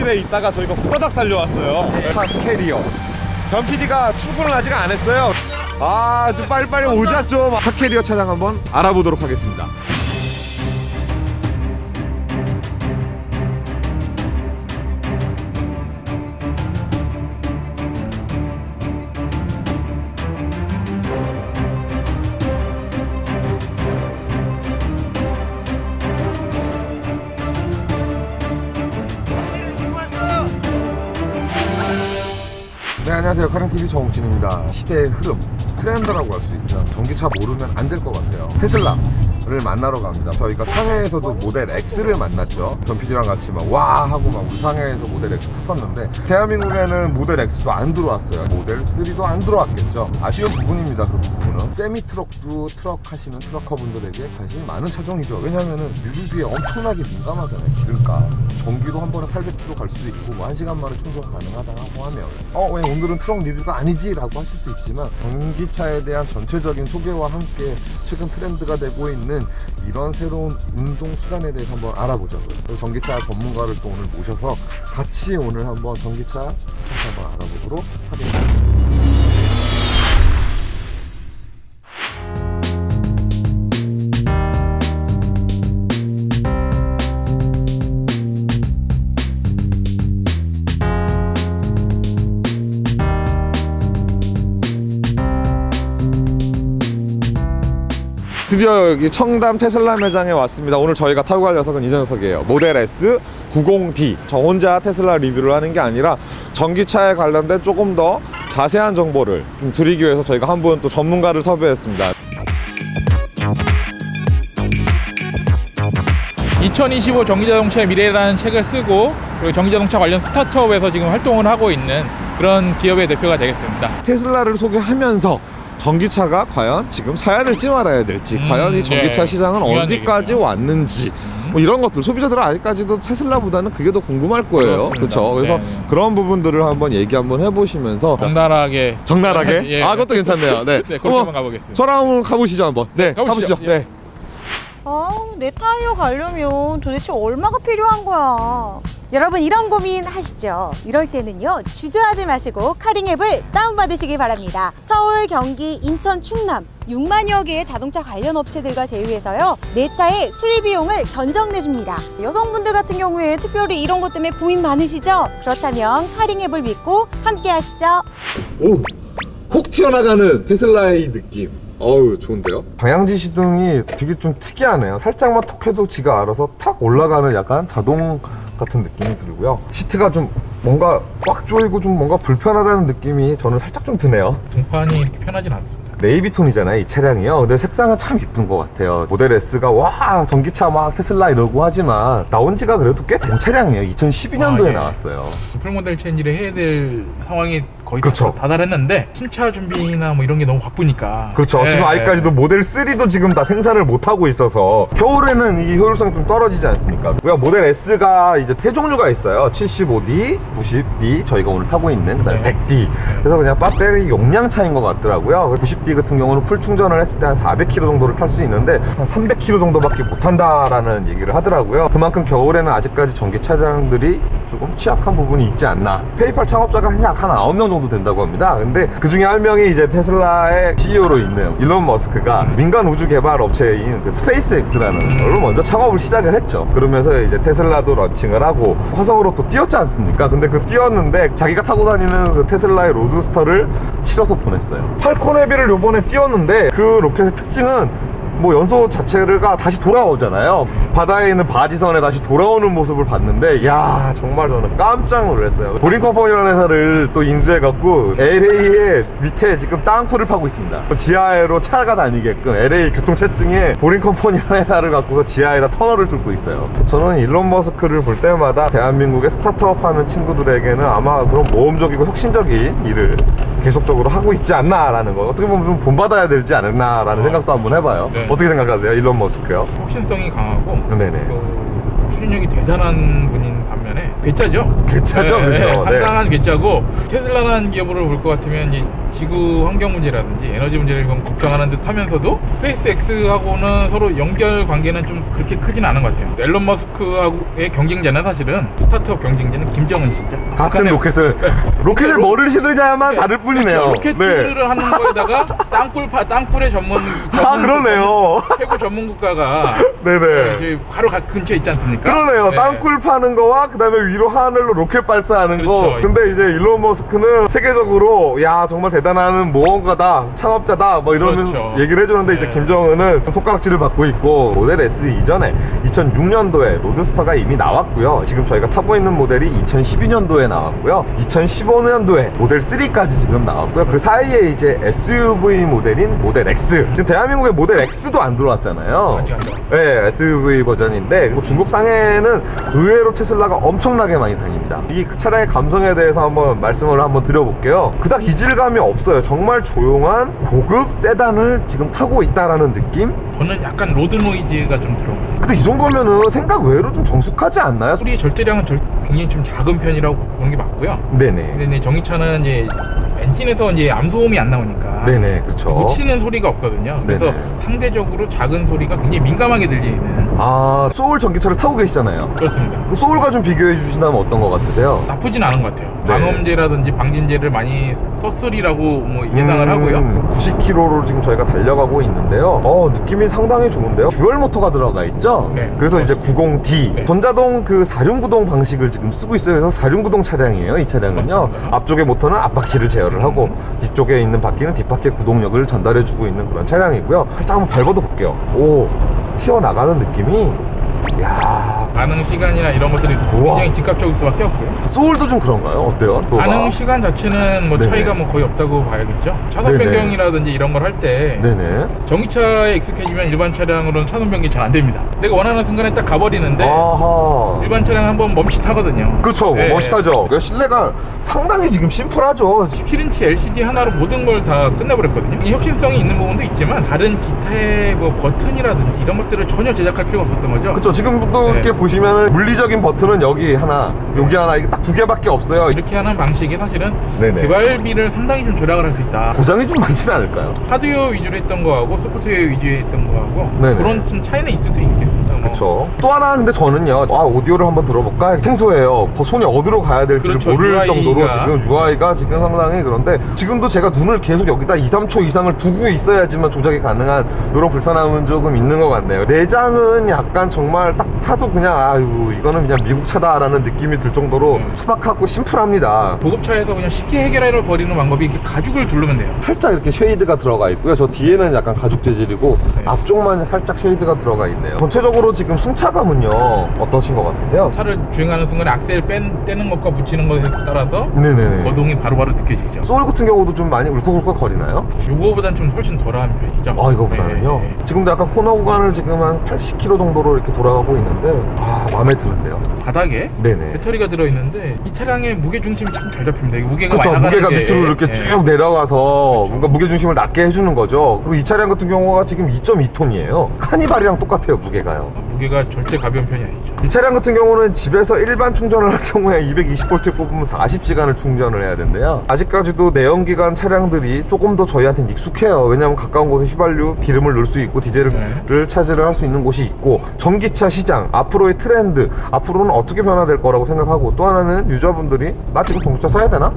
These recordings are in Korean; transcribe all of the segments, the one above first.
사무실에 있다가 저희가 후다닥 달려왔어요. 차 캐리어. 변 PD가 출근을 아직 안 했어요. 아, 좀 빨리빨리 오자 좀. 차 캐리어 차량 한번 알아보도록 하겠습니다. 네, 안녕하세요. 카렌TV 정욱진입니다. 시대의 흐름, 트렌드라고 할 수 있죠. 전기차 모르면 안 될 것 같아요. 테슬라를 만나러 갑니다. 저희가 상해에서도 모델 X를 만났죠. 전 PD랑 같이 막 와 하고 막 우리 상해에서 모델 X 탔었는데 대한민국에는 모델 X도 안 들어왔어요. 모델 3도 안 들어왔겠죠. 아쉬운 부분입니다. 그 부분은 세미 트럭도 트럭 하시는 트럭커분들에게 관심이 많은 차종이죠. 왜냐면은 유류비에 엄청나게 민감하잖아요. 기름값. 전기도 한 번에 800km 갈 수 있고 뭐 1시간 만에 충전 가능하다고 하면 왜 오늘은 트럭 리뷰가 아니지? 라고 하실 수 있지만 전기차에 대한 전체적인 소개와 함께 최근 트렌드가 되고 있는 이런 새로운 운동수단에 대해서 한번 알아보자고요. 그래서 전기차 전문가를 또 오늘 모셔서 같이 오늘 한번 전기차 한번 알아보도록 하겠습니다. 드디어 여기 청담 테슬라 매장에 왔습니다. 오늘 저희가 타고 갈 녀석은 이 녀석이에요. 모델 S 90D. 저 혼자 테슬라 리뷰를 하는 게 아니라 전기차에 관련된 조금 더 자세한 정보를 좀 드리기 위해서 저희가 한 분 또 전문가를 섭외했습니다. 2025 전기자동차의 미래라는 책을 쓰고 그리고 전기자동차 관련 스타트업에서 지금 활동을 하고 있는 그런 기업의 대표가 되겠습니다. 테슬라를 소개하면서 전기차가 과연 지금 사야 될지 말아야 될지, 과연 이 전기차 네, 시장은 어디까지 얘기죠. 왔는지, 뭐 이런 것들 소비자들은 아직까지도 테슬라보다는 그게 더 궁금할 거예요. 그렇죠. 그래서 네. 그런 부분들을 한번 얘기 한번 해보시면서 적나라하게 예. 아, 그것도 괜찮네요. 네, 네, 그렇게 한번 가보겠습니다. 저랑 한번 가보시죠 한번. 네, 가보시죠. 예. 네. 내 타이어 가려면 도대체 얼마가 필요한 거야? 여러분 이런 고민 하시죠? 이럴 때는요, 주저하지 마시고 카링 앱을 다운받으시기 바랍니다. 서울, 경기, 인천, 충남 6만여 개의 자동차 관련 업체들과 제휴해서요, 내 차의 수리 비용을 견적내줍니다. 여성분들 같은 경우에 특별히 이런 것 때문에 고민 많으시죠? 그렇다면 카링 앱을 믿고 함께 하시죠. 오, 훅 튀어나가는 테슬라의 이 느낌. 어우, 좋은데요? 방향지 시동이 되게 좀 특이하네요. 살짝만 톡 해도 지가 알아서 탁 올라가는 약간 자동 같은 느낌이 들고요. 시트가 좀 뭔가 꽉 조이고 좀 뭔가 불편하다는 느낌이 저는 살짝 좀 드네요. 등판이 이렇게 편하진 않습니다. 네이비 톤이잖아요, 이 차량이요. 근데 색상은 참 이쁜 것 같아요. 모델 S가 와 전기차 막 테슬라 이러고 하지만 나온 지가 그래도 꽤 된 차량이에요. 2012년도에 예. 나왔어요. 풀모델 체인지를 해야 될 상황이 거의 그렇죠. 다다랐는데 신차 준비나 뭐 이런 게 너무 바쁘니까. 그렇죠. 예, 지금 아직까지도 모델 3도 지금 다 생산을 못 하고 있어서 겨울에는 이 효율성이 좀 떨어지지 않습니까? 우리가 모델 S가 이제 세 종류가 있어요. 75D, 90D, 저희가 오늘 타고 있는 그다음에 네. 100D. 그래서 그냥 배터리 용량 차이인 것 같더라고요. 90D 같은 경우는 풀 충전을 했을 때 한 400km 정도를 탈 수 있는데 한 300km 정도밖에 못 한다라는 얘기를 하더라고요. 그만큼 겨울에는 아직까지 전기 차량들이 조금 취약한 부분이 있지 않나. 페이팔 창업자가 약 한 9명 정도 된다고 합니다. 근데 그 중에 한 명이 이제 테슬라의 CEO로 있는 일론 머스크가 민간 우주 개발 업체인 그 스페이스X라는 걸로 먼저 창업을 시작을 했죠. 그러면서 이제 테슬라도 런칭을 하고 화성으로 또 띄웠지 않습니까? 근데 그 띄웠는데 자기가 타고 다니는 그 테슬라의 로드스터를 실어서 보냈어요. 팔콘 헤비를 요번에 띄웠는데 그 로켓의 특징은 뭐 연소 자체가 다시 돌아오잖아요. 바다에 있는 바지선에 다시 돌아오는 모습을 봤는데 야, 정말 저는 깜짝 놀랐어요. 보링컴퍼니라는 회사를 또 인수해갖고 LA의 밑에 지금 땅굴을 파고 있습니다. 지하로 차가 다니게끔 LA 교통체증에 보링컴퍼니라는 회사를 갖고서 지하에다 터널을 뚫고 있어요. 저는 일론 머스크를 볼 때마다 대한민국의 스타트업 하는 친구들에게는 아마 그런 모험적이고 혁신적인 일을 계속적으로 하고 있지 않나 라는 거, 어떻게 보면 좀 본받아야 되지 않나 라는 생각도 한번 해봐요. 네. 어떻게 생각하세요? 일론 머스크요? 혁신성이 강하고 네네. 추진력이 대단한 분인 반면에 괴짜죠. 괴짜죠, 네, 그죠? 한강한 괴짜고, 테슬라라는 기업으로 볼 것 같으면 이 지구 환경 문제라든지 에너지 문제를 좀 걱정하는 듯 하면서도 스페이스 X하고는 서로 연결 관계는 좀 그렇게 크진 않은 것 같아요. 앨런 머스크하고의 경쟁자는 사실은 스타트업 경쟁자는 김정은 씨죠. 같은 로켓을 뭐를 실으냐만 다를 뿐이네요. 그렇죠. 로켓을 하는 거에다가 땅굴의 전문 그러네요. 최고 전문 국가가 네네. 저희 바로 근처에 있지 않습니까? 그러네요. 네. 땅굴 파는 거와 그 다음에 위로 하늘로 로켓 발사하는 거. 그렇죠. 근데 이제 일론 머스크는 세계적으로 야 정말 대단한 모험가다, 창업자다 뭐 이러면서 그렇죠. 얘기를 해주는데 네. 이제 김정은은 손가락질을 받고 있고 모델 S 이전에 2006년도에 로드스터가 이미 나왔고요. 지금 저희가 타고 있는 모델이 2012년도에 나왔고요. 2015년도에 모델 3까지 지금 나왔고요. 그 사이에 이제 SUV 모델인 모델 X. 지금 대한민국에 모델 X도 안 들어왔잖아요. 아직 안 들어왔어요. 네, SUV 버전인데 그리고 중국 상해는 의외로 테슬라가 엄청나게 많이 다닙니다. 이 차량의 감성에 대해서 한번 말씀을 한번 드려볼게요. 그닥 이질감이 없어요. 정말 조용한 고급 세단을 지금 타고 있다라는 느낌? 저는 약간 로드 노이즈가 좀 들어온 것 같아요. 근데 이 정도면은 생각 외로 좀 정숙하지 않나요? 소리의 절대량은 굉장히 좀 작은 편이라고 보는 게 맞고요. 네네. 근데 이제 전기차는 이제 엔진에서 이제 암소음이 안 나오니까 네네, 그렇죠. 묻히는 소리가 없거든요. 그래서 네네. 상대적으로 작은 소리가 굉장히 민감하게 들리는. 아, 소울 전기차를 타고 계시잖아요. 그렇습니다. 그 소울과 좀 비교해 주신다면 어떤 것 같으세요? 나쁘진 않은 것 같아요. 네. 방음제라든지 방진제를 많이 썼으리라고 뭐 예상을 하고요. 90km로 지금 저희가 달려가고 있는데요. 느낌이 상당히 좋은데요. 듀얼 모터가 들어가 있죠. 네. 그래서 이제 90D 네. 전자동 그 4륜구동 방식을 지금 쓰고 있어요. 그래서 4륜구동 차량이에요. 이 차량은요. 맞습니다. 앞쪽의 모터는 앞바퀴를 제어를 하고 뒤쪽에 있는 바퀴는 뒷바퀴의 구동력을 전달해주고 있는 그런 차량이고요. 살짝 한번 밟아도 볼게요. 오, 튀어나가는 느낌이 야, 반응 시간이나 이런 것들이 우와. 굉장히 즉각적일 수밖에 없고요. 소울도 좀 그런가요? 어때요? 또 반응 막. 시간 자체는 뭐 네네. 차이가 뭐 거의 없다고 봐야겠죠. 차선 네네. 변경이라든지 이런 걸 할 때 네네. 전기차에 익숙해지면 일반 차량으로는 차선 변경이 잘 안 됩니다. 내가 원하는 순간에 딱 가버리는데 아하. 일반 차량 한번 멈칫하거든요. 그렇죠. 네. 멋있하죠. 그 실내가 상당히 지금 심플하죠. 17인치 LCD 하나로 모든 걸 다 끝내버렸거든요. 이 혁신성이 있는 부분도 있지만 다른 기타의 뭐 버튼이라든지 이런 것들을 전혀 제작할 필요가 없었던 거죠. 그렇죠. 지금도 네. 이렇게 보시면은 물리적인 버튼은 여기 하나, 여기 하나, 이게 딱 두 개밖에 없어요. 이렇게 하는 방식이 사실은 네네. 개발비를 상당히 좀 절약을 할 수 있다. 고장이 좀 많지는 않을까요? 하드웨어 위주로 했던 거하고 소프트웨어 위주로 했던 거하고 네네. 그런 좀 차이는 있을 수 있겠습니다. 뭐. 그렇죠. 또 하나 근데 저는요. 오디오를 한번 들어볼까? 생소해요. 손이 어디로 가야 될지를 그렇죠. 모를 UI가. 정도로 지금 UI가 지금 상당히 그런데 지금도 제가 눈을 계속 여기다 2, 3초 이상을 두고 있어야지만 조작이 가능한 이런 불편함은 조금 있는 것 같네요. 내장은 약간 정말 딱 타도 그냥 아유 이거는 그냥 미국 차다라는 느낌이 들 정도로 투박하고 심플합니다. 보급차에서 그냥 쉽게 해결해 버리는 방법이 이렇게 가죽을 두르면 돼요. 살짝 이렇게 쉐이드가 들어가 있고요. 저 뒤에는 약간 가죽 재질이고 네. 앞쪽만 살짝 쉐이드가 들어가 있네요. 전체적으로 지금 승차감은요 어떠신 것 같으세요? 차를 주행하는 순간에 악셀 떼는 것과 붙이는 것에 따라서 네네네. 거동이 바로바로 느껴지죠. 소울 같은 경우도 좀 많이 울컥울컥 거리나요? 요거보단 좀 훨씬 덜한 편이죠. 이거보다는요? 네. 지금도 약간 코너 구간을 지금 한 80km 정도로 이렇게 돌아가고 있는데 마음에 드는데요. 바닥에 네네. 배터리가 들어있는데 이 차량의 무게중심이 참 잘 잡힙니다. 이게 무게가 그렇죠. 많이 나가는 무게가 게, 밑으로 이렇게 예. 쭉 내려가서 뭔가 무게중심을 낮게 해주는 거죠. 그리고 이 차량 같은 경우가 지금 2.2톤이에요. 카니발이랑 똑같아요, 무게가요. 무게가 절대 가벼운 편이 아니죠. 이 차량 같은 경우는 집에서 일반 충전을 할 경우에 220V 뽑으면 40시간을 충전을 해야 된대요. 아직까지도 내연기관 차량들이 조금 더 저희한테는 익숙해요. 왜냐하면 가까운 곳에 휘발유, 기름을 넣을 수 있고 디젤을 차지를 할 수 있는 곳이 있고 전기차 시장, 앞으로의 트렌드, 앞으로는 어떻게 변화될 거라고 생각하고 또 하나는 유저분들이 나 지금 전기차 사야 되나?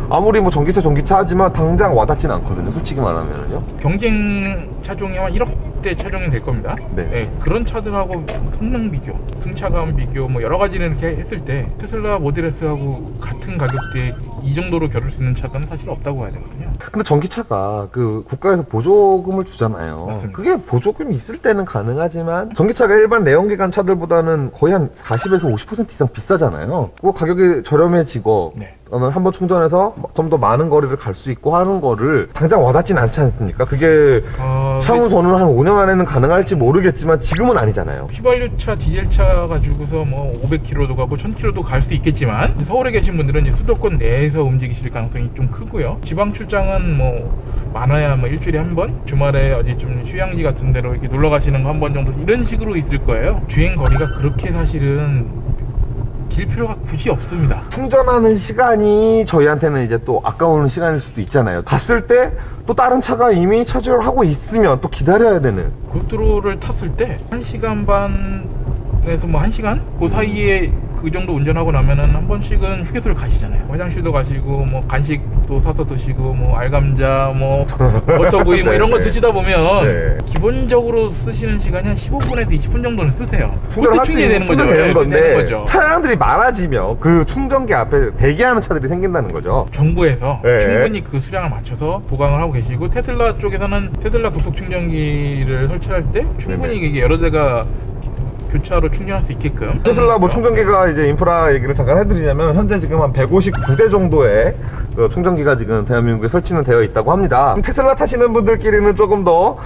아무리 뭐 전기차 하지만 당장 와닿지는 않거든요. 솔직히 말하면요. 경쟁 차종이 한 1억대 차종이 될 겁니다. 네. 그런 차들하고 성능 비교, 승차감 비교 뭐 여러 가지를 이렇게 했을 때 테슬라 모델 S하고 같은 가격대에 이 정도로 겨룰 수 있는 차는 사실 없다고 봐야 되거든요. 근데 전기차가 그 국가에서 보조금을 주잖아요. 맞습니다. 그게 보조금이 있을 때는 가능하지만 전기차가 일반 내연기관 차들보다는 거의 한 40에서 50% 이상 비싸잖아요. 그거 가격이 저렴해지고 네. 한번 충전해서 좀 더 많은 거리를 갈 수 있고 하는 거를 당장 와닿진 않지 않습니까? 그게 향후 저는 한 5년 안에는 가능할지 모르겠지만 지금은 아니잖아요. 휘발유차, 디젤차 가지고서 뭐 500km도 가고 1000km도 갈 수 있겠지만 서울에 계신 분들은 이제 수도권 내에서 움직이실 가능성이 좀 크고요. 지방 출장은 뭐 많아야 뭐 일주일에 한 번, 주말에 어디 좀 휴양지 같은 데로 이렇게 놀러 가시는 거 한 번 정도 이런 식으로 있을 거예요. 주행 거리가 그렇게 사실은 길 필요가 굳이 없습니다. 충전하는 시간이 저희한테는 이제 또 아까운 시간일 수도 있잖아요. 갔을 때 또 다른 차가 이미 차주를 하고 있으면 또 기다려야 되는. 고속도로를 탔을 때 1시간 반에서 뭐 1시간? 그 사이에 그 정도 운전하고 나면은 한 번씩은 휴게소를 가시잖아요. 화장실도 가시고 뭐 간식도 사서 드시고 뭐 알감자 뭐 버터구이 뭐 이런 거 드시다 보면 네. 기본적으로 쓰시는 시간이 한 15분에서 20분 정도는 쓰세요. 충전을 할수 있는 되는 거죠. 되는 건데 되는 거죠. 차량들이 많아지면 그 충전기 앞에 대기하는 차들이 생긴다는 거죠. 정부에서 네. 충분히 그 수량을 맞춰서 보강을 하고 계시고, 테슬라 쪽에서는 테슬라 급속 충전기를 설치할 때 충분히 네네. 이게 여러 대가 교차로 충전할 수 있게끔. 테슬라 뭐 충전기가 이제 인프라 얘기를 잠깐 해드리자면 현재 지금 한 159대 정도의 그 충전기가 지금 대한민국에 설치는 되어 있다고 합니다. 그럼 테슬라 타시는 분들끼리는 조금 더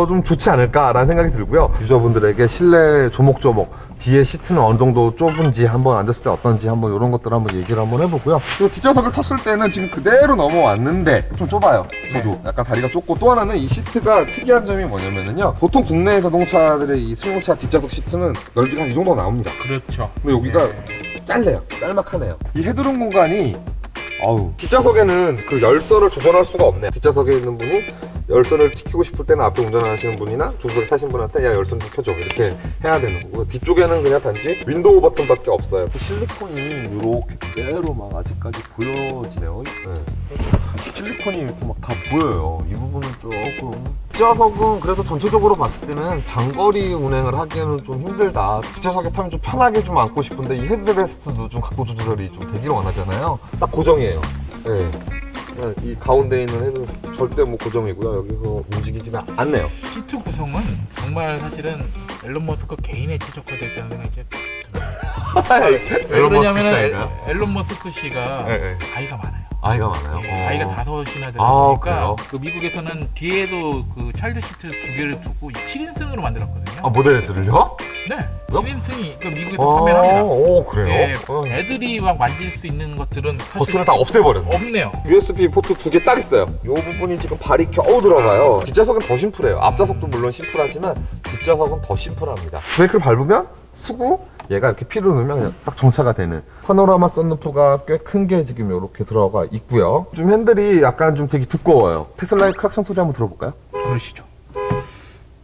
좀 좋지 않을까라는 생각이 들고요. 유저분들에게 실내 조목조목 뒤에 시트는 어느 정도 좁은지 한번 앉았을 때 어떤지 한번 이런 것들 한번 얘기를 한번 해보고요. 그리고 뒷좌석을 탔을 때는 지금 그대로 넘어왔는데 좀 좁아요. 저도 약간 다리가 좁고, 또 하나는 이 시트가 특이한 점이 뭐냐면은요, 보통 국내 자동차들의 이 승용차 뒷좌석 시트는 넓이가 한 이 정도 나옵니다. 그렇죠. 근데 여기가 짧네요. 짤막하네요. 이 헤드룸 공간이 뒷좌석에는 그 열선을 조절할 수가 없네요. 뒷좌석에 있는 분이 열선을 지키고 싶을 때는 앞에 운전하시는 분이나 조수석에 타신 분한테 야 열선 좀 켜줘 이렇게 해야 되는 거고, 뒤쪽에는 그냥 단지 윈도우 버튼밖에 없어요. 실리콘이 이렇게 그대로 막 아직까지 보여지네요. 네. 실리콘이 이렇게 막 다 보여요. 이 부분은 조금, 뒷좌석은 그래서 전체적으로 봤을 때는 장거리 운행을 하기에는 좀 힘들다. 뒷좌석에 타면 좀 편하게 좀 앉고 싶은데 이 헤드레스트도 좀 각도 조절이 좀 되기를 원하잖아요. 딱 고정이에요. 네. 이 가운데 있는 헤드는 절대 뭐 고정이고요. 여기서 움직이지는 않네요. 시트 구성은 정말 사실은 앨런 머스크 개인에 최적화되어 있다는 생각이 들어요. 왜 그러냐면 앨런 머스크 씨가 네. 아이가 많아요. 아이가 많아요. 네, 아이가 5이나 되다 아, 보니까 그래요? 그 미국에서는 뒤에도 그 차일드 시트 2개를 두고 7인승으로 만들었거든요. 아, 모델 S를요? 네, 그럼? 7인승이 그 미국에서 판매를 합니다. 오, 그래요? 네, 어. 애들이 막 만질 수 있는 것들은 사실 버튼을 다 없애버렸네. 없네요. USB 포트 2개 딱 있어요. 이 부분이 지금 발이 겨우 들어가요. 뒷좌석은 더 심플해요. 앞좌석도 물론 심플하지만 뒷좌석은 더 심플합니다. 브레이크를 밟으면 수구, 얘가 이렇게 피를 넣으면 그냥 딱 정차가 되는 파노라마 썬루프가 꽤 큰 게 지금 이렇게 들어가 있고요. 좀 핸들이 약간 좀 되게 두꺼워요. 테슬라의 크락션 소리 한번 들어볼까요? 그러시죠.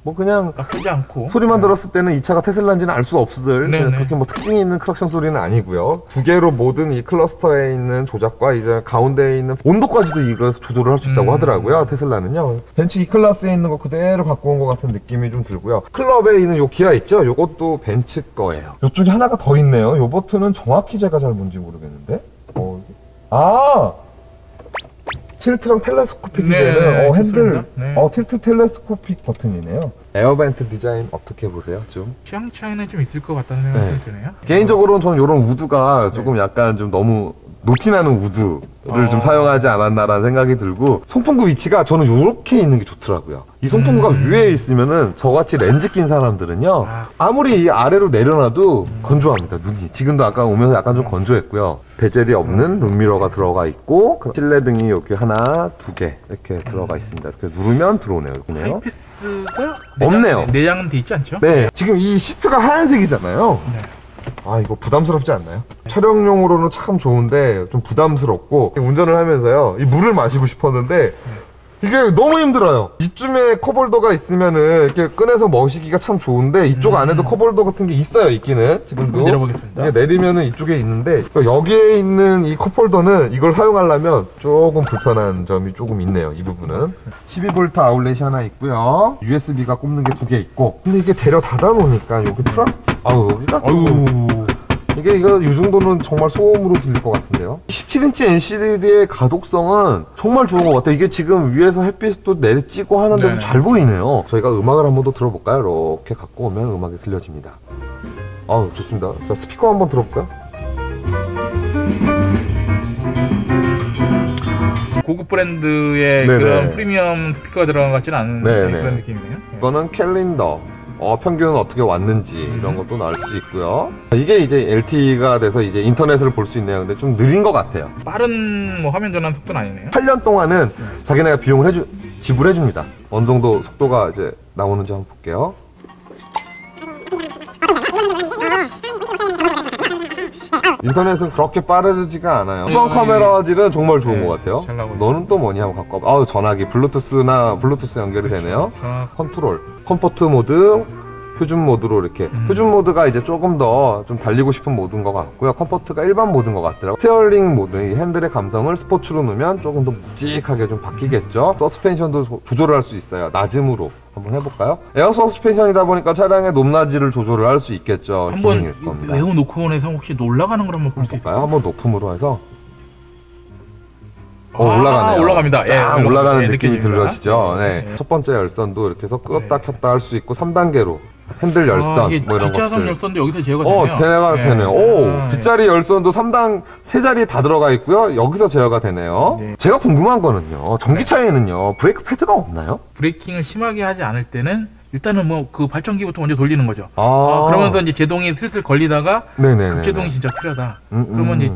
뭐 그냥 나쁘지 않고 소리만 들었을 때는 이 차가 테슬라인지는 알 수 없을 네네. 그렇게 뭐 특징이 있는 크락션 소리는 아니고요. 두 개로 모든 이 클러스터에 있는 조작과 이제 가운데에 있는 온도까지도 이거 조절을 할 수 있다고 하더라고요. 테슬라는요. 벤츠 E클래스에 있는 거 그대로 갖고 온 것 같은 느낌이 좀 들고요. 클럽에 있는 요 기아 있죠? 요것도 벤츠 거예요. 요쪽에 하나가 더 있네요. 요 버튼은 정확히 제가 잘 뭔지 모르겠는데. 틸트랑 텔레스코픽이 네, 되는 핸들, 좋습니다. 네. 틸트 텔레스코픽 버튼이네요. 에어벤트 디자인 어떻게 보세요? 좀 취향 차이는 좀 있을 것 같다는 생각이 네. 드네요. 개인적으로는 저는 이런 우드가 조금 약간 좀 너무 노티나는 우드를 좀 사용하지 않았나라는 생각이 들고, 송풍구 위치가 저는 이렇게 있는 게 좋더라고요. 이 송풍구가 위에 있으면은 저같이 렌즈 낀 사람들은요, 아무리 이 아래로 내려놔도 건조합니다. 눈이 지금도 아까 오면서 약간 좀 건조했고요. 베젤이 없는 룸미러가 들어가 있고, 실내등이 이렇게 하나, 2개 이렇게 들어가 있습니다. 이렇게 누르면 들어오네요. 여기네요. 하이패스가 없네요. 내장은 돼 있지 않죠? 네, 지금 이 시트가 하얀색이잖아요. 네. 이거 부담스럽지 않나요? 촬영용으로는 참 좋은데 좀 부담스럽고, 운전을 하면서요 이 물을 마시고 싶었는데 이게 너무 힘들어요. 이쯤에 컵홀더가 있으면은 이렇게 꺼내서 머시기가 참 좋은데, 이쪽 안에도 컵홀더 같은 게 있어요. 있기는 지금도 내려보겠습니다. 이게 내리면은 이쪽에 있는데, 여기에 있는 이 컵홀더는 이걸 사용하려면 조금 불편한 점이 조금 있네요. 이 부분은 12V 아울렛이 하나 있고요. USB가 꼽는 게 2개 있고, 근데 이게 데려 닫아 놓으니까 여기 플라스틱 여기가 이게 이 정도는 정말 소음으로 들릴 것 같은데요. 17인치 LCD의 가독성은 정말 좋은 것 같아요. 이게 지금 위에서 햇빛도 내리쬐고 하는데도 네네. 잘 보이네요. 저희가 음악을 한번 더 들어볼까요? 이렇게 갖고 오면 음악이 들려집니다. 좋습니다. 자, 스피커 한번 들어볼까요? 고급 브랜드의 네네. 그런 프리미엄 스피커가 들어간 것 같지는 않은 네네. 그런 느낌이네요. 네. 이거는 캘린더. 평균은 어떻게 왔는지 이런 것도 나올 수 있고요. 이게 이제 LTE가 돼서 이제 인터넷을 볼 수 있네요. 근데 좀 느린 것 같아요. 빠른 뭐 화면 전환 속도는 아니네요. 8년 동안은 자기네가 비용을 지불해줍니다. 어느 정도 속도가 이제 나오는지 한번 볼게요. 인터넷은 그렇게 빠르지가 않아요. 후방 카메라질은 정말 좋은 네, 것 같아요. 잘 나오고 너는 또 뭐니 하고 갖고 와봐. 전화기 블루투스 연결이 되네요. 컨트롤, 컴포트 모드, 표준 모드로 이렇게 표준 모드가 이제 조금 더 좀 달리고 싶은 모드인 것 같고요. 컴포트가 일반 모드인 것 같더라고요. 스티어링 모드, 이 핸들의 감성을 스포츠로 넣으면 조금 더 묵직하게 좀 바뀌겠죠. 서스펜션도 조절을 할 수 있어요. 낮음으로 한번 해볼까요? 에어 서스펜션이다 보니까 차량의 높낮이를 조절을 할 수 있겠죠. 한번 기능일 겁니다. 외우 놓고 해서 혹시 올라가는 걸 한번 볼 수 있을까요? 한번 높음으로 해서 아, 올라가네요. 올라갑니다. 쫙 예, 올라가는 예, 느낌이 느껴집니다. 들어지죠. 네. 네. 첫 번째 열선도 이렇게 해서 끄었다 네. 켰다 할 수 있고 3단계로 핸들 열선 이게 뭐 이런 뒷좌석 것들. 열선도 여기서 제어가 되네요. 대화가 네. 되네요. 오, 아, 뒷자리 열선도 3단 세 자리 다 들어가 있고요. 여기서 제어가 되네요. 네. 제가 궁금한 거는요. 전기차에는요. 브레이크 패드가 없나요? 브레이킹을 심하게 하지 않을 때는 일단은 뭐 그 발전기부터 먼저 돌리는 거죠. 아. 그러면서 이제 제동이 슬슬 걸리다가 네네네. 급제동이 진짜 필요하다. 그러면 이제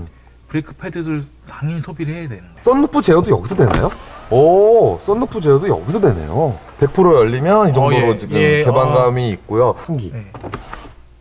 브레이크 패드를 당연히 소비를 해야 되는 거예요. 썬루프 제어도 여기서 되나요? 오, 썬루프 제어도 여기서 되네요. 100% 열리면 이 정도로 예, 지금 예, 개방감이 있고요. 환기. 네.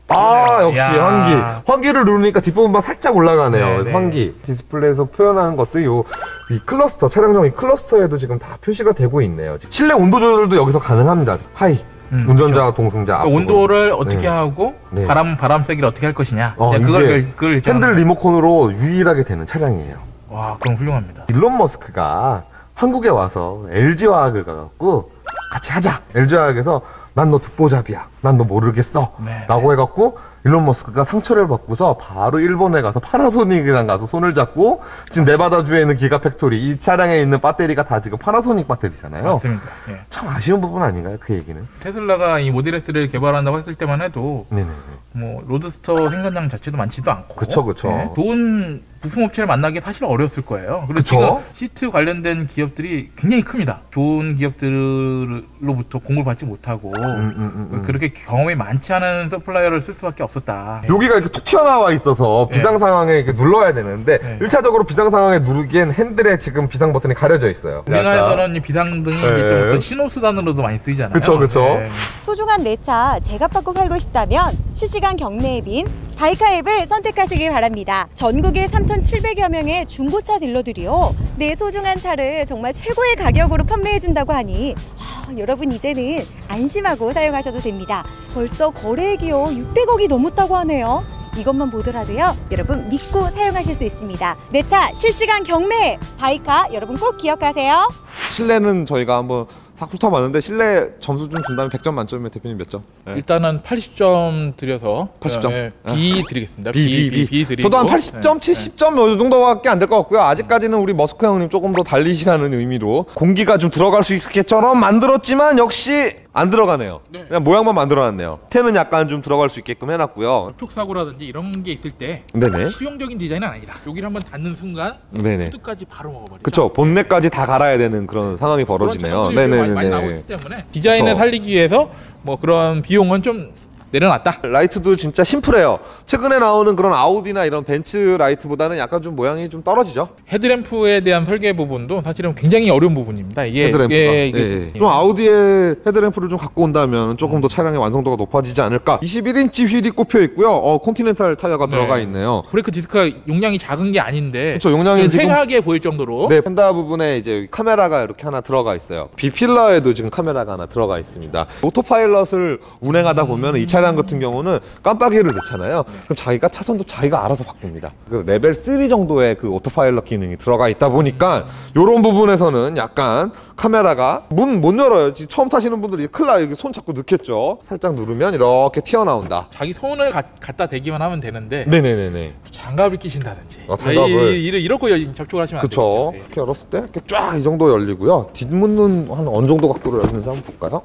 아, 역시 야. 환기. 환기를 누르니까 뒷부분만 살짝 올라가네요. 네, 그래서 네. 환기. 디스플레이에서 표현하는 것도 이 클러스터, 차량용 이 클러스터에도 지금 다 표시가 되고 있네요. 지금 실내 온도 조절도 여기서 가능합니다. 하이. 운전자, 동승자. 그러니까 온도를 어떻게 네. 하고 네. 바람 세기를 어떻게 할 것이냐. 이게 그걸 핸들 리모컨으로 유일하게 되는 차량이에요. 와, 그럼 훌륭합니다. 일론 머스크가 한국에 와서 LG화학을 가갖고 같이 하자. LG화학에서 난 너 듣보잡이야. 난 너 모르겠어. 네. 라고 해갖고 일론 머스크가 상처를 받고서 바로 일본에 가서 파나소닉이랑 가서 손을 잡고 지금 네바다주에 있는 기가팩토리 이 차량에 있는 배터리가 다 지금 파나소닉 배터리잖아요. 맞습니다. 예. 참 아쉬운 부분 아닌가요? 그 얘기는. 테슬라가 이 모델 S를 개발한다고 했을 때만 해도 네네네. 뭐 로드스터 생산량 자체도 많지도 않고 그쵸. 좋은 부품 업체를 만나기 사실 어려웠을 거예요. 그리고 그쵸. 지금 시트 관련된 기업들이 굉장히 큽니다. 좋은 기업들로부터 공을 받지 못하고 그렇게 경험이 많지 않은 서플라이어를 쓸 수밖에 없었다. 여기가 이렇게 툭 튀어나와 있어서 비상 상황에 이렇게 눌러야 되는데 네. 1차적으로 비상 상황에 누르기엔 핸들에 지금 비상 버튼이 가려져 있어요. 우리나라에서는 이 비상등이 이제 좀 네. 어떤 신호수단으로도 많이 쓰이잖아요. 그쵸. 네. 소중한 내 차 제값 받고 팔고 싶다면 실시간 경매 앱인 바이카 앱을 선택하시길 바랍니다. 전국에 3,700여 명의 중고차 딜러들이요. 내 소중한 차를 정말 최고의 가격으로 판매해준다고 하니 여러분 이제는 안심하고 사용하셔도 됩니다. 벌써 거래액이요 600억이 넘었다고 하네요. 이것만 보더라도요 여러분 믿고 사용하실 수 있습니다. 내 차 실시간 경매 바이카 여러분 꼭 기억하세요. 실내는 저희가 한번 싹 훑어봤는데 실내 점수 좀 준다면 100점 만점이면 대표님 몇 점? 네. 일단은 80점 드려서 80점? B 드리겠습니다. B 드리고. 저도 한 80점, 70점 이 정도밖에 안 될 것 같고요. 아직까지는 우리 머스크 형님 조금 더 달리시라는 의미로 공기가 좀 들어갈 수 있게처럼 만들었지만 역시 안 들어가네요. 네. 그냥 모양만 만들어놨네요. 테는 약간 좀 들어갈 수 있게끔 해놨고요. 촉 사고라든지 이런 게 있을 때 네네. 실용적인 디자인은 아니다. 여기를 한번 닿는 순간 네네. 후드까지 바로 먹어버리죠. 그쵸. 본넷까지 다 갈아야 되는 그런 상황이 벌어지네요. 그런 차량들이 많이 나오고 있기 때문에 디자인을 그쵸. 살리기 위해서 뭐 그런 비용은 좀 내려놨다. 라이트도 진짜 심플해요. 최근에 나오는 그런 아우디나 이런 벤츠 라이트보다는 약간 좀 모양이 좀 떨어지죠. 헤드램프에 대한 설계 부분도 사실은 굉장히 어려운 부분입니다. 이게 헤드램프가. 이게 좀 아우디의 헤드램프를 좀 갖고 온다면 조금 더 차량의 완성도가 높아지지 않을까. 21인치 휠이 꼽혀 있고요. 컨티넨탈 타이어가 들어가 있네요. 브레이크 디스크가 용량이 작은 게 아닌데 그쵸, 용량이 좀 지금 횡하게 보일 정도로 네, 펜다 부분에 이제 카메라가 이렇게 하나 들어가 있어요. B필러에도 지금 카메라가 하나 들어가 있습니다. 오토파일럿을 운행하다 보면 이 차량 같은 경우는 깜빡이를 넣잖아요. 그럼 자기가 차선도 자기가 알아서 바꿉니다. 그 레벨 3 정도의 그 오토파일럿 기능이 들어가 있다 보니까 이런 부분에서는 약간 카메라가 문 못 열어요. 처음 타시는 분들이 큰일 나요. 여기 손 자꾸 넣겠죠. 살짝 누르면 이렇게 튀어나온다. 자기 손을 갖다 대기만 하면 되는데 네네네네. 장갑을 끼신다든지 장갑을. 이렇고 접촉을 하시면 안 그쵸. 되겠죠. 이렇게 열었을 때 이렇게 쫙 이 정도 열리고요. 뒷문은 한 어느 정도 각도로 열리는지 한번 볼까요?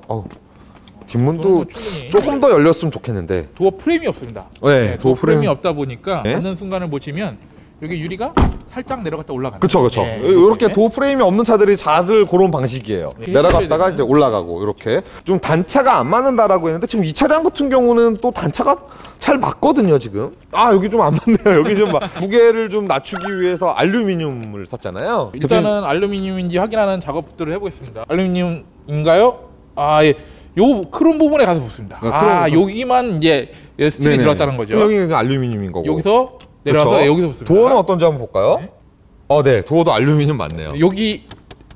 뒷문도 뭐 충분히. 조금 더 열렸으면 좋겠는데. 도어 프레임이 없습니다. 네, 도어 프레임이 프레임. 없다 보니까 네? 닿는 순간을 보시면 여기 유리가 살짝 내려갔다 올라가는. 그쵸. 이렇게 도어 프레임이 없는 차들이 다들 그런 방식이에요. 네. 내려갔다가 이제 올라가고 이렇게 좀 단차가 안 맞는다라고 했는데 지금 이 차량 같은 경우는 또 단차가 잘 맞거든요 지금. 여기 좀 안 맞네요. 여기 좀 무게를 좀 낮추기 위해서 알루미늄을 썼잖아요. 일단은 알루미늄인지 확인하는 작업들을 해보겠습니다. 알루미늄인가요? 예. 요 크롬 부분에 가서 붙습니다. 여기만 이제 스틸이 네네네. 들었다는 거죠. 여기는 그냥 알루미늄인 거고. 여기서 내려와서 그쵸? 여기서 붙습니다. 도어는 어떤지 한번 볼까요? 네. 네, 도어도 알루미늄 맞네요. 여기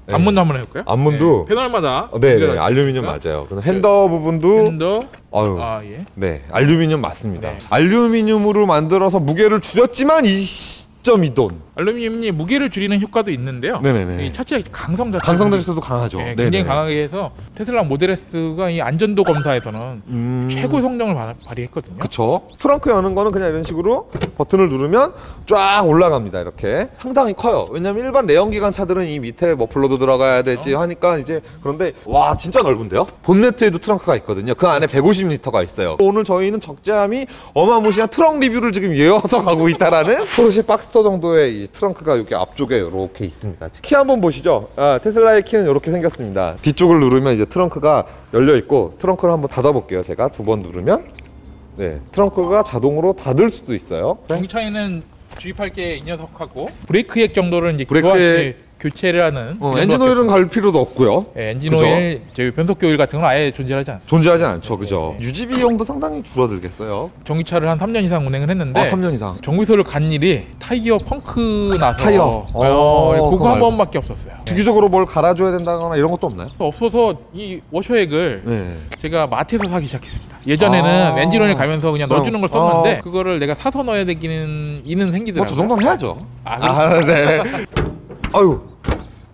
네. 앞문도 한번 해볼까요? 앞문도 패널마다 네, 연결이 알루미늄 있습니까? 맞아요. 근데 핸더 부분도 핸더 아유, 예. 네, 알루미늄 맞습니다. 네. 알루미늄으로 만들어서 무게를 줄였지만 2.2돈. 알루미늄이 무게를 줄이는 효과도 있는데요. 네네네. 이 차체 강성 자체 강성자체도 강하죠. 네, 네네. 굉장히 강하게 해서 테슬라 모델 S가 이 안전도 검사에서는 최고 성적을 발휘했거든요. 그쵸. 트렁크 여는 거는 그냥 이런 식으로 버튼을 누르면 쫙 올라갑니다. 이렇게 상당히 커요. 왜냐면 일반 내연기관 차들은 이 밑에 머플러도 들어가야 되지 하니까 이제 그런데 와 진짜 넓은데요. 본네트에도 트렁크가 있거든요. 그 안에 150리터가 있어요. 오늘 저희는 적재함이 어마무시한 트렁크 리뷰를 지금 이어서 가고 있다라는 포르쉐 박스터 정도의 이 트렁크가 여기 앞쪽에 이렇게 있습니다. 키 한번 보시죠. 테슬라의 키는 이렇게 생겼습니다. 뒤쪽을 누르면 이제 트렁크가 열려 있고, 트렁크를 한번 닫아 볼게요. 제가 2번 누르면 네, 트렁크가 자동으로 닫을 수도 있어요. 전기차에는 주입할 게 이 녀석하고 브레이크 액 정도를 이제 브레이크 교체를 하는 엔진 오일은 갈 필요도 없고요. 네, 엔진 그죠? 오일, 저희 변속기 오일 같은 건 아예 존재하지 않습니다. 존재하지 않죠, 그죠? 유지 비용도 상당히 줄어들겠어요. 전기차를 한 3년 이상 운행을 했는데 3년 이상. 정비소를 간 일이 타이어 펑크 나서 타이어. 그거 그거 한 말고. 번밖에 없었어요. 주기적으로 뭘 갈아줘야 된다거나 이런 것도 없나요? 없어서 이 워셔액을 네. 제가 마트에서 사기 시작했습니다. 예전에는 엔진 오일 가면서 그냥 넣어주는 걸 썼는데 그거를 내가 사서 넣어야 되기는 이는 생기더라고요. 저 정도는 해야죠. 그렇습니다. 네.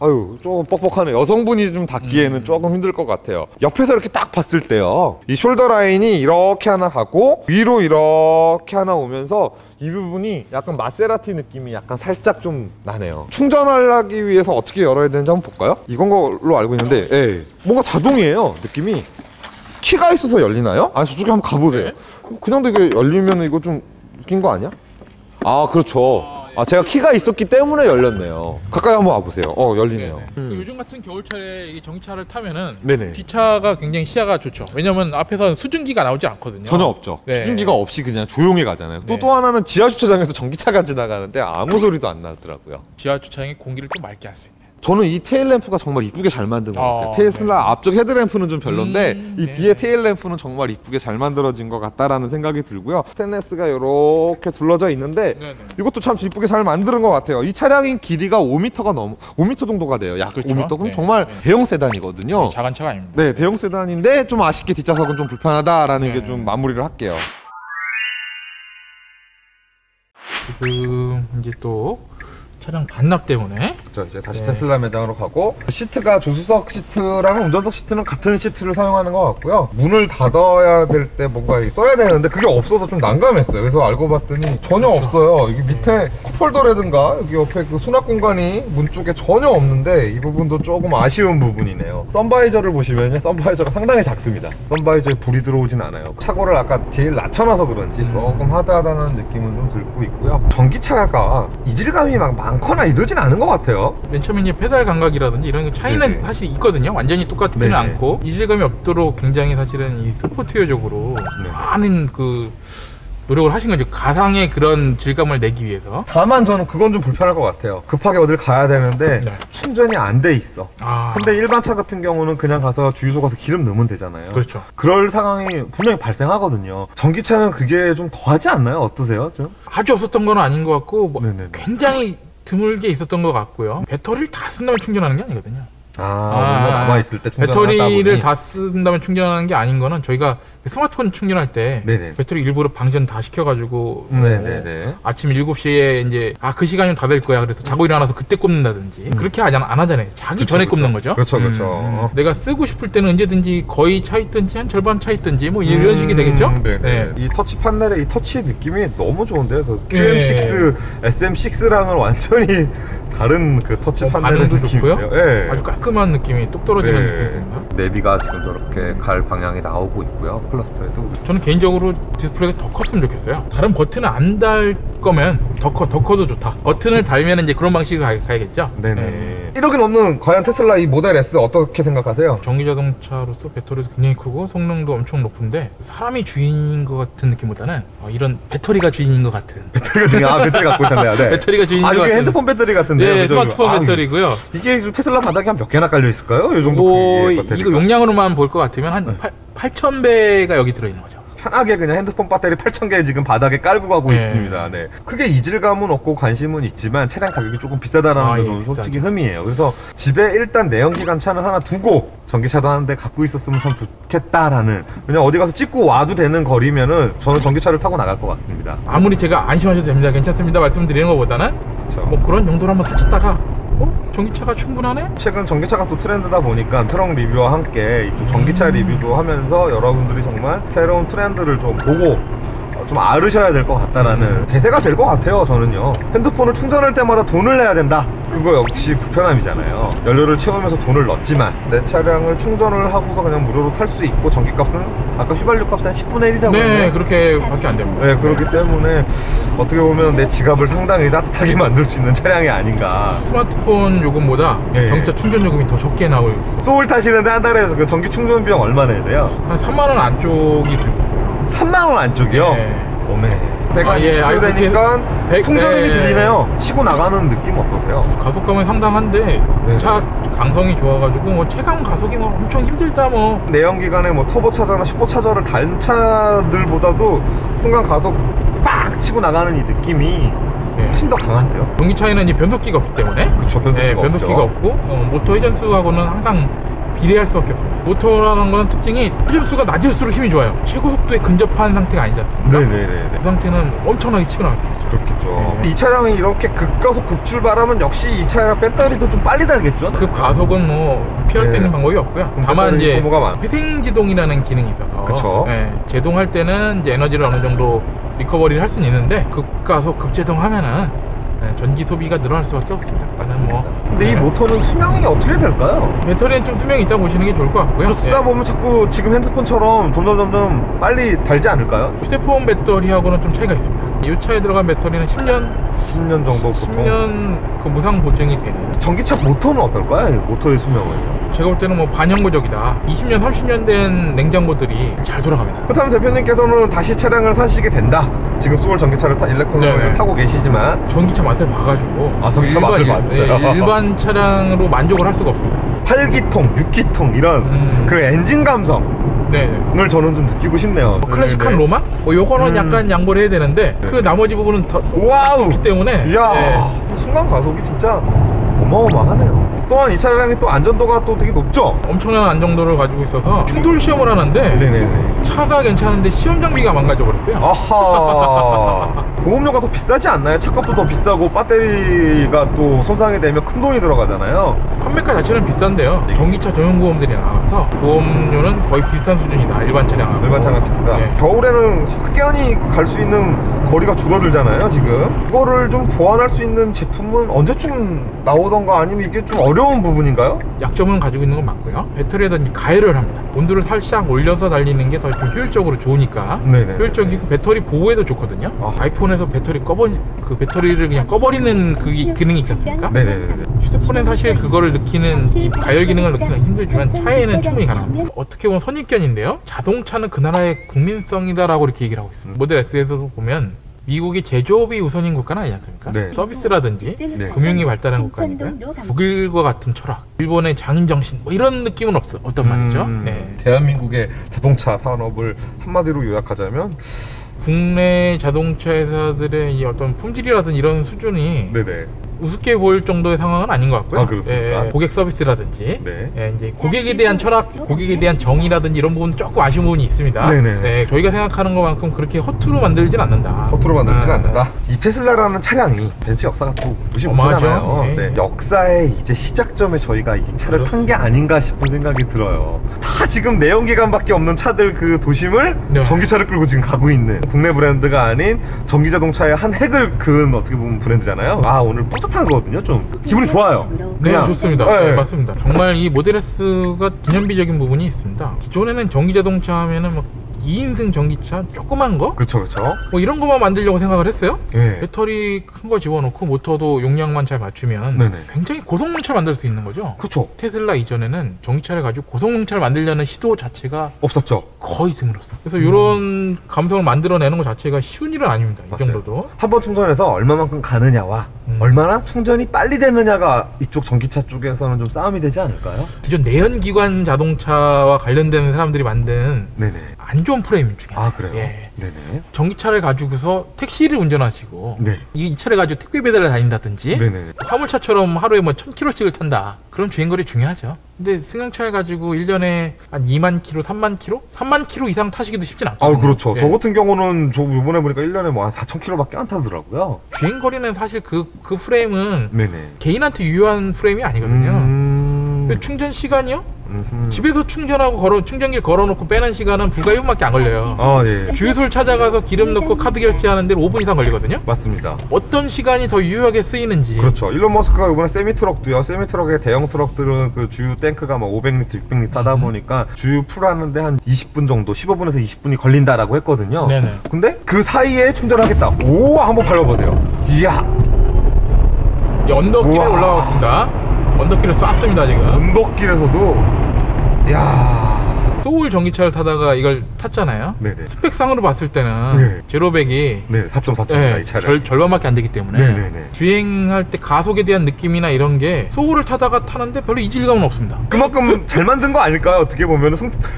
아유, 조금 뻑뻑하네. 여성분이 좀 닿기에는 조금 힘들 것 같아요. 옆에서 이렇게 딱 봤을 때요, 이 숄더 라인이 이렇게 하나 가고 위로 이렇게 하나 오면서 이 부분이 약간 마세라티 느낌이 약간 살짝 좀 나네요. 충전하기 위해서 어떻게 열어야 되는지 한번 볼까요? 이건 걸로 알고 있는데, 예, 뭔가 자동이에요. 느낌이. 키가 있어서 열리나요? 저쪽에 한번 가보세요. 네. 그냥 되게 열리면 이거 좀 웃긴 거 아니야? 그렇죠. 제가 키가 있었기 때문에 열렸네요. 가까이 한번 와보세요. 열리네요. 요즘 같은 겨울철에 이 전기차를 타면은 네네. 뒷차가 굉장히 시야가 좋죠. 왜냐면 앞에서 수증기가 나오지 않거든요. 전혀 없죠. 네. 수증기가 없이 그냥 조용히 가잖아요. 네. 또 하나는 지하 주차장에서 전기차가 지나가는데 아무 소리도 안 나더라고요. 지하 주차장에 공기를 좀 맑게 할 수 있는. 저는 이 테일램프가 정말 이쁘게 잘 만든 것 같아요. 테슬라 네. 앞쪽 헤드램프는 좀 별론데 이 네. 뒤에 테일램프는 정말 이쁘게 잘 만들어진 것 같다라는 생각이 들고요. 스테인레스가 이렇게 둘러져 있는데 네네. 이것도 참 이쁘게 잘 만드는 것 같아요. 이 차량인 길이가 5m 정도가 돼요. 약 그렇죠. 5m. 그럼 네. 정말 네. 대형 세단이거든요. 작은 차가 아닙니다. 네, 대형 세단인데 좀 아쉽게 뒷좌석은 좀 불편하다라는 네. 게 좀 마무리를 할게요. 지금 이제 또 차량 반납 때문에 그렇죠. 이제 다시 네. 테슬라 매장으로 가고, 시트가 조수석 시트랑 운전석 시트는 같은 시트를 사용하는 것 같고요. 문을 닫아야 될 때 뭔가 써야 되는데 그게 없어서 좀 난감했어요. 그래서 알고 봤더니 전혀 없어요. 여기 밑에 컵홀더라든가 여기 옆에 그 수납 공간이 문 쪽에 전혀 없는데 이 부분도 조금 아쉬운 부분이네요. 선바이저를 보시면요, 선바이저가 상당히 작습니다. 선바이저에 불이 들어오진 않아요. 차고를 아까 제일 낮춰놔서 그런지 조금 하드하다는 느낌은 좀 들고 있고요. 전기차가 이질감이 막 많거나 이러진 않은 것 같아요. 맨 처음에 이제 페달 감각이라든지 이런 게 차이는 네네. 사실 있거든요. 완전히 똑같지는 네네. 않고 이질감이 없도록 굉장히 사실은 이 스포티어적으로 네. 많은 그 노력을 하신 거죠. 가상의 그런 질감을 내기 위해서. 다만 저는 그건 좀 불편할 것 같아요. 급하게 어딜 가야 되는데 네. 충전이 안 돼 있어. 근데 일반 차 같은 경우는 그냥 가서 주유소 가서 기름 넣으면 되잖아요. 그렇죠. 그럴 상황이 분명히 발생하거든요. 전기차는 그게 좀 더하지 않나요? 어떠세요? 좀? 아주 없었던 건 아닌 것 같고 뭐 네네네. 굉장히 드물게 있었던 것 같고요. 배터리를 다 쓴 다음에 충전하는 게 아니거든요. 뭔가 남아있을 때 충전을 배터리를 하다 다 쓴 다음에 충전하는 게 아닌 거는 저희가 스마트폰 충전할 때 네네. 배터리 일부러 방전 다 시켜가지고 네네네. 아침 7시에 이제 그 시간이면 다 될 거야 그래서 자고 일어나서 그때 꼽는다든지 그렇게 안 하잖아요. 자기 전에 꼽는 거죠. 그렇죠. 내가 쓰고 싶을 때는 언제든지 거의 차 있든지 한 절반 차 있든지 뭐 이런 식이 되겠죠. 네네. 이 터치 판넬의 이 터치 느낌이 너무 좋은데요. 그 네. QM6, SM6랑은 완전히 다른 그 터치 판넬의 반응도 느낌이에요. 좋고요. 네. 아주 깔끔한 느낌이 뚝 떨어지는 느낌이 듭니다. 내비가 지금 저렇게 갈 방향이 나오고 있고요. 클러스터에도. 저는 개인적으로 디스플레이가 더 컸으면 좋겠어요. 다른 버튼을 안 달 거면 더 커도 좋다. 버튼을 달면 이제 그런 방식으로 가야겠죠. 네네. 1억이 넘는 과연 테슬라 이 모델 S 어떻게 생각하세요? 전기 자동차로서 배터리도 굉장히 크고 성능도 엄청 높은데 사람이 주인인 것 같은 느낌보다는 이런 배터리가 주인인 것 같은. 배터리가 중에 배터리 갖고 있었네요. 네. 배터리가 주인인 것 이게 같은. 핸드폰 배터리 같은데요. 네, 그죠? 스마트폰 배터리고요. 이게 좀 테슬라 바닥에 한 몇 개나 깔려 있을까요? 이 정도 크기의 배터리가. 이거 용량으로만 볼 것 같으면 한 8,000배가 여기 들어있는 거죠. 편하게 그냥 핸드폰 배터리 8,000개 지금 바닥에 깔고 가고 네. 있습니다. 네. 크게 이질감은 없고 관심은 있지만 차량 가격이 조금 비싸다라는 게 저는 솔직히 흠이에요. 그래서 집에 일단 내연기관 차는 하나 두고 전기차도 하는데 갖고 있었으면 참 좋겠다라는, 그냥 어디 가서 찍고 와도 되는 거리면은 저는 전기차를 타고 나갈 것 같습니다. 아무리 제가 안심하셔도 됩니다, 괜찮습니다 말씀드리는 것보다는 그렇죠. 뭐 그런 용도로 한번 사셨다가 전기차가 충분하네? 최근 전기차가 또 트렌드다 보니까 트럭 리뷰와 함께 이쪽 전기차 리뷰도 하면서 여러분들이 정말 새로운 트렌드를 좀 보고 좀 알으셔야 될 것 같다라는 대세가 될 것 같아요. 저는요, 핸드폰을 충전할 때마다 돈을 내야 된다, 그거 역시 불편함이잖아요. 연료를 채우면서 돈을 넣었지만 내 차량을 충전을 하고서 그냥 무료로 탈 수 있고, 전기값은 아까 휘발유 값은 한 10분의 1이라고 네, 했네요. 그렇게밖에 안 됩니다. 네, 그렇기 때문에 어떻게 보면 내 지갑을 상당히 따뜻하게 만들 수 있는 차량이 아닌가. 스마트폰 요금보다 예. 전기차 충전 요금이 더 적게 나올 수 있어요. 소울 타시는데 한 달에 그 전기 충전 비용 얼마 내세요? 한 3만원 안쪽이 들고 있어요. 3만원 안쪽이요? 네. 오메. 배가 아, 예, 20km 아니, 되니까 백- 풍전음이 네. 들리네요. 치고 나가는 느낌 어떠세요? 가속감은 상당한데 네. 차 강성이 좋아가지고 뭐 체감 가속이 뭐 엄청 힘들다 뭐. 내연기관의 뭐 터보차저나 슈퍼차저를 단 차들보다도 순간 가속 빡 치고 나가는 이 느낌이 네. 훨씬 더 강한데요? 전기차에는 이제 변속기가 없기 때문에 그쵸, 변속기가 네, 변속기가 없죠. 없고 모터 회전수하고는 항상 비례할 수밖에 없습니다. 모터라는 거는 특징이 회전수가 낮을수록 힘이 좋아요. 최고 속도에 근접한 상태가 아니지 않습니까? 네네네. 그 상태는 엄청나게 치고 나갈 수 있죠. 그렇겠죠. 네. 이 차량이 이렇게 급가속 급출발하면 역시 이 차량 배터리도 좀 빨리 달겠죠? 그 가속은 뭐 피할 수 네. 있는 방법이 없고요. 그럼 다만 배터리 이제 소모가 많- 회생지동이라는 기능이 있어서 그쵸. 예, 제동할 때는 이제 에너지를 어느 정도 리커버리를 할 수는 있는데 급가속 급제동하면은 전기 소비가 늘어날 수밖에 없습니다. 그래서 뭐 근데 이 네. 모터는 수명이 어떻게 될까요? 배터리는 좀 수명이 있다고 보시는 게 좋을 것 같고요. 저 쓰다 예. 보면 자꾸 지금 핸드폰처럼 점점 빨리 달지 않을까요? 휴대폰 배터리하고는 좀 차이가 있습니다. 이 차에 들어간 배터리는 10년 10년 정도 보통. 10년 그 무상 보증이 되는. 전기차 모터는 어떨까요? 이 모터의 수명은. 제가 볼 때는 뭐 반영구적이다. 20년, 30년 된 냉장고들이 잘 돌아갑니다. 그렇다면 대표님께서는 다시 차량을 사시게 된다. 지금 소울 전기차를 일렉트로닉을 네네. 타고 계시지만 전기차 맛을 봐가지고 아, 전기차 맛을 봤어요? 예, 일반 차량으로 만족을 할 수가 없습니다. 8기통, 6기통 이런 그 엔진 감성을 네. 저는 좀 느끼고 싶네요. 클래식한 네네. 로망? 뭐 요거는 약간 양보를 해야 되는데 그 나머지 부분은 더 와우! 좋기 때문에 이야, 네. 순간 가속이 진짜 어마어마하네요. 또한 이 차량이 또 안전도가 또 되게 높죠? 엄청난 안정도를 가지고 있어서 충돌 시험을 하는데 네네네. 차가 괜찮은데 시험 장비가 망가져버렸어요. 아하. 보험료가 더 비싸지 않나요? 차값도 더 비싸고 배터리가 또 손상이 되면 큰 돈이 들어가잖아요. 판매가 자체는 비싼데요. 전기차 전용 보험들이 나와서 보험료는 거의 비슷한 수준이다. 일반 차량하고. 일반 차량 비싸다. 네. 겨울에는 확연히 갈 수 있는 거리가 줄어들잖아요, 지금. 이거를 좀 보완할 수 있는 제품은 언제쯤 나오던가, 아니면 이게 좀 어려운 부분인가요? 약점은 가지고 있는 건 맞고요. 배터리에다 가열을 합니다. 온도를 살짝 올려서 달리는 게 더 좀 효율적으로 좋으니까 네네. 효율적이고 배터리 보호에도 좋거든요. 아. 아이폰에서 그 배터리를 그냥 꺼버리는 그 기능이 있지 않습니까? 네네네. 휴대폰엔 사실 그거를 느끼는 이 가열 기능을 느끼는 힘들지만 차에는 충분히 가능합니다. 어떻게 보면 선입견인데요. 자동차는 그 나라의 국민성이다라고 이렇게 얘기를 하고 있습니다. 모델 S에서도 보면 미국이 제조업이 우선인 국가는 아니지 않습니까? 네. 서비스라든지 네. 금융이 발달한 국가니까요. 독일과 같은 철학, 일본의 장인정신 뭐 이런 느낌은 어떤 말이죠. 네. 대한민국의 자동차 산업을 한마디로 요약하자면 국내 자동차 회사들의 이 어떤 품질이라든지 이런 수준이 네네. 우습게 보일 정도의 상황은 아닌 것 같고요. 아, 그렇습니까? 고객 서비스라든지, 네. 이제 고객에 대한 철학, 고객에 대한 정의라든지 이런 부분 조금 아쉬운 부분이 있습니다. 네네. 네, 저희가 생각하는 것만큼 그렇게 허투루 만들진 않는다. 허투루 만들지는 아, 않는다. 이 테슬라라는 차량이 벤츠 역사가 또 무시 어마하죠. 못하잖아요. 네. 네. 역사의 이제 시작점에 저희가 이 차를 탄 게 아닌가 싶은 생각이 들어요. 다 지금 내연기관밖에 없는 차들 그 도심을 네. 전기차를 끌고 지금 가고 있는 국내 브랜드가 아닌 전기자동차의 한 획을 그은 어떻게 보면 브랜드잖아요. 아, 오늘 뿌듯하거든요. 좀 기분이 좋아요. 네, 좋습니다. 네. 네, 맞습니다. 정말 이 모델 S가 기념비적인 부분이 있습니다. 기존에는 전기 자동차 하면은 막 2인승 전기차 조그만 거? 그렇죠. 뭐 이런 거만 만들려고 생각을 했어요. 예. 배터리 큰 거 집어넣고 모터도 용량만 잘 맞추면 네네. 굉장히 고성능차 만들 수 있는 거죠. 그렇죠. 테슬라 이전에는 전기차를 가지고 고성능차를 만들려는 시도 자체가 없었죠. 거의 드물었어요. 그래서 이런 감성을 만들어내는 것 자체가 쉬운 일은 아닙니다. 이 맞아요. 정도도. 한 번 충전해서 얼마만큼 가느냐와 얼마나 충전이 빨리 되느냐가 이쪽 전기차 쪽에서는 좀 싸움이 되지 않을까요? 기존 내연기관 자동차와 관련된 사람들이 만든 네네. 안 좋은 프레임 중에 아, 그래요? 예. 네네. 전기차를 가지고서 택시를 운전하시고 네. 이 차를 가지고 택배 배달을 다닌다든지 네네. 화물차처럼 하루에 뭐 1000km씩을 탄다. 그런 주행거리 중요하죠. 근데 승용차를 가지고 1년에 한 2만 킬로, 3만 킬로? 3만 킬로 이상 타시기도 쉽진 않거든요. 아, 그렇죠. 예. 저 같은 경우는 저 이번에 보니까 1년에 뭐 한 4,000km밖에 안 타더라고요. 주행거리는 사실 그 프레임은 네네. 개인한테 유효한 프레임이 아니거든요. 충전 시간이요? 집에서 충전하고 충전기를 걸어놓고 빼는 시간은 불과 1분밖에 안 걸려요. 아, 예. 주유소를 찾아가서 기름 넣고 카드 결제하는 데는 5분 이상 걸리거든요. 맞습니다. 어떤 시간이 더 유효하게 쓰이는지. 그렇죠. 일론 머스크가 이번에 세미트럭도요. 세미트럭의 대형 트럭들은 그 주유 탱크가 뭐 500리터, 600리터 하다 보니까 주유 풀하는데 한 20분 정도, 15분에서 20분이 걸린다라고 했거든요. 네네. 근데 그 사이에 충전하겠다. 오, 한번 밟아보세요. 이야. 이 언덕길에 우와. 올라가고 있습니다. 언덕길을 쐈습니다 지금. 언덕길에서도 이야. 소울 전기차를 타다가 이걸 탔잖아요. 네네. 스펙상으로 봤을 때는 네. 제로백이 네, 4.4초입니다. 이 차량. 절반밖에 안 되기 때문에 네네네. 주행할 때 가속에 대한 느낌이나 이런 게 소울을 타다가 타는데 별로 이질감은 없습니다. 그만큼 잘 만든 거 아닐까요? 어떻게 보면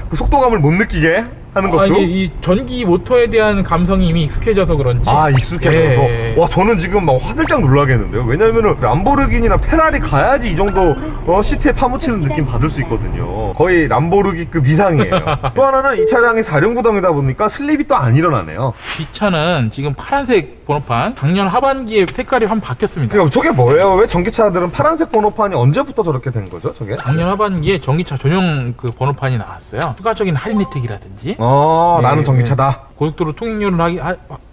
그 속도감을 못 느끼게 하는 것도. 이게 이 전기 모터에 대한 감성이 이미 익숙해져서 그런지. 익숙해져서. 예. 와, 저는 지금 막 화들짝 놀라겠는데요. 왜냐면은 람보르기니나 페라리 가야지 이 정도 시트에 파묻히는 느낌 받을 수 있거든요. 거의 람보르기급 이상이에요. 또 하나는 이 차량이 4륜구동이다 보니까 슬립이 또 안 일어나네요. 뒷차는 지금 파란색 번호판, 작년 하반기에 색깔이 한번 바뀌었습니다. 그러니까 저게 뭐예요? 왜 전기차들은 파란색 번호판이 언제부터 저렇게 된 거죠? 저게? 작년 하반기에 전기차 전용 그 번호판이 나왔어요. 추가적인 할인 혜택이라든지 나는 네, 전기차다. 고속도로 통행료를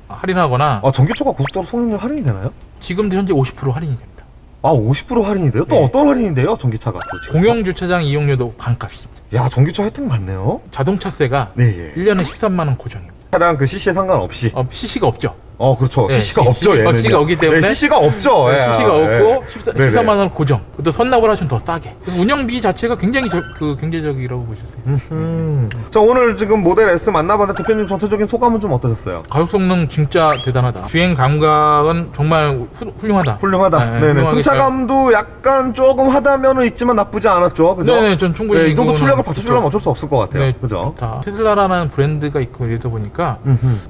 할인하거나 전기차가 고속도로 통행료 할인이 되나요? 지금도 현재 50% 할인이 됩니다. 50% 할인이 돼요? 또 네. 어떤 할인이 돼요? 전기차가 또 지금? 공영 주차장 이용료도 반값입니다. 야, 전기차 혜택 많네요. 자동차세가 네, 예. 1년에 13만 원 고정입니다. 차량 그 CC에 상관없이. CC가 없죠. 그렇죠. 네, CC가 없죠, 얘는. CC가 없기 때문에. 네, CC가 없죠. 네, 예. CC가 없고 네네. 13만 원 고정. 또 선납을 하시면 더 싸게. 그래서 운영비 자체가 굉장히 경제적이라고 보실 수 있어요. 자, 오늘 지금 모델 S 만나봤는데 대표님 전체적인 소감은 좀 어떠셨어요? 가속 성능 진짜 대단하다. 주행 감각은 정말 훌륭하다. 훌륭하다. 네, 네네. 훌륭하게 승차감도 약간 조금 하다면은 있지만 나쁘지 않았죠. 그죠? 네네, 전 충분히 이 정도 그거는 출력을 받쳐주려면 좋죠. 어쩔 수 없을 것 같아요. 네, 그죠? 좋다. 테슬라라는 브랜드가 있고 이러다 보니까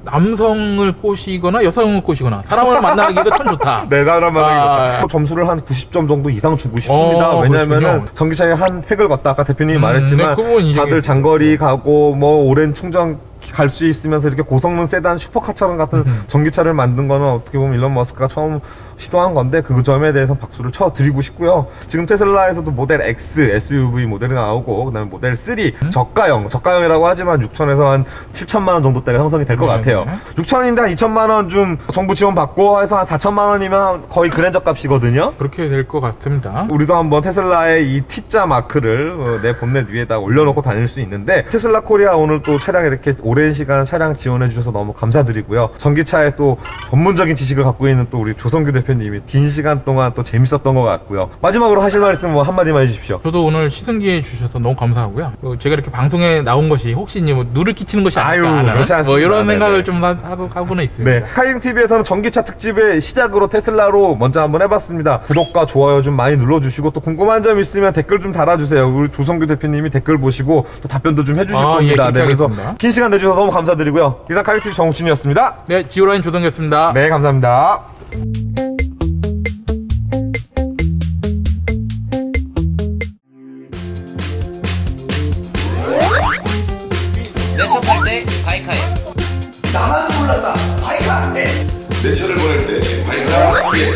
남성을 꼬시거나 여성을 꼬시거나 사람을 만나기가 참 좋다. 대단한 말이에요. 아. 점수를 한 90점 정도 이상 주고 싶습니다. 왜냐면은 그렇군요. 전기차에 한 획을 걷다 아까 대표님이 말했지만 네, 그건 인정해요. 다들 장거리 가고 뭐 오랜 충전 갈 수 있으면서 이렇게 고성능 세단 슈퍼카처럼 같은 전기차를 만든 거는 어떻게 보면 일론 머스크가 처음 시도한 건데 그 점에 대해서 박수를 쳐드리고 싶고요. 지금 테슬라에서도 모델 X SUV 모델이 나오고 그다음에 모델 3 저가형이라고 하지만 6천에서 한 7천만 원 정도대가 형성이 될 것 같아요. 6천인데 한 2천만 원 좀 정부 지원 받고 해서 한 4천만 원이면 거의 그랜저 값이거든요. 그렇게 될 것 같습니다. 우리도 한번 테슬라의 이 T자 마크를 내 본넷 위에다 올려놓고 다닐 수 있는데 테슬라 코리아 오늘 또 차량 이렇게 오랜 시간 차량 지원해 주셔서 너무 감사드리고요. 전기차에 또 전문적인 지식을 갖고 있는 또 우리 조성규 대표님이 긴 시간 동안 또 재밌었던 것 같고요. 마지막으로 하실 말씀 뭐 한마디만 해주십시오. 저도 오늘 시승기회 주셔서 너무 감사하고요. 제가 이렇게 방송에 나온 것이 혹시 뭐 누를 끼치는 것이 아닐까 하는 그렇지 않습니다. 뭐 이런 네네. 생각을 좀 하고는 있습니다. 네, 카이팅TV에서는 전기차 특집의 시작으로 테슬라로 먼저 한번 해봤습니다. 구독과 좋아요 좀 많이 눌러주시고 또 궁금한 점 있으면 댓글 좀 달아주세요. 우리 조성규 대표님이 댓글 보시고 또 답변도 좀 해주실 겁니다. 예, 네, 그래서 하겠습니다. 긴 시간 내주셔서 너무 감사드리고요. 이상 카이팅TV 정우진이었습니다. 네, 지오라인 조성규였습니다. 네, 감사합니다. 내차 팔 때 바이카에 나만 몰랐다 바이카에 내차를 보낼 때 바이카와 함께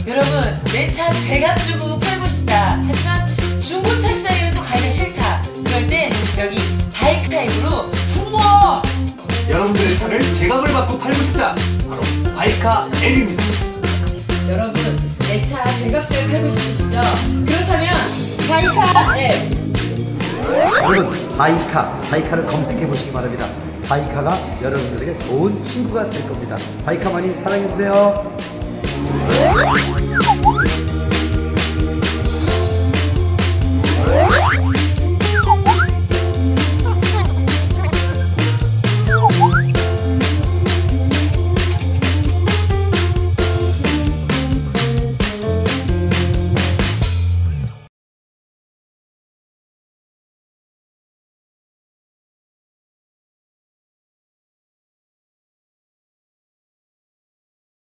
여러분 내 차 제값 주고 팔고 싶다 하지만 중고차 시장에는 또 가기가 싫다 그럴 땐 여기 바이카입으로 우와 여러분들의 차를 제값을 받고 팔고 싶다. 바로 바이카 앱입니다. 여러분 내 차 제값에 팔고 싶으시죠? 그렇다면 바이카 앱 여러분 바이카를 검색해 보시기 바랍니다. 바이카가 여러분들에게 좋은 친구가 될 겁니다. 바이카 많이 사랑해주세요.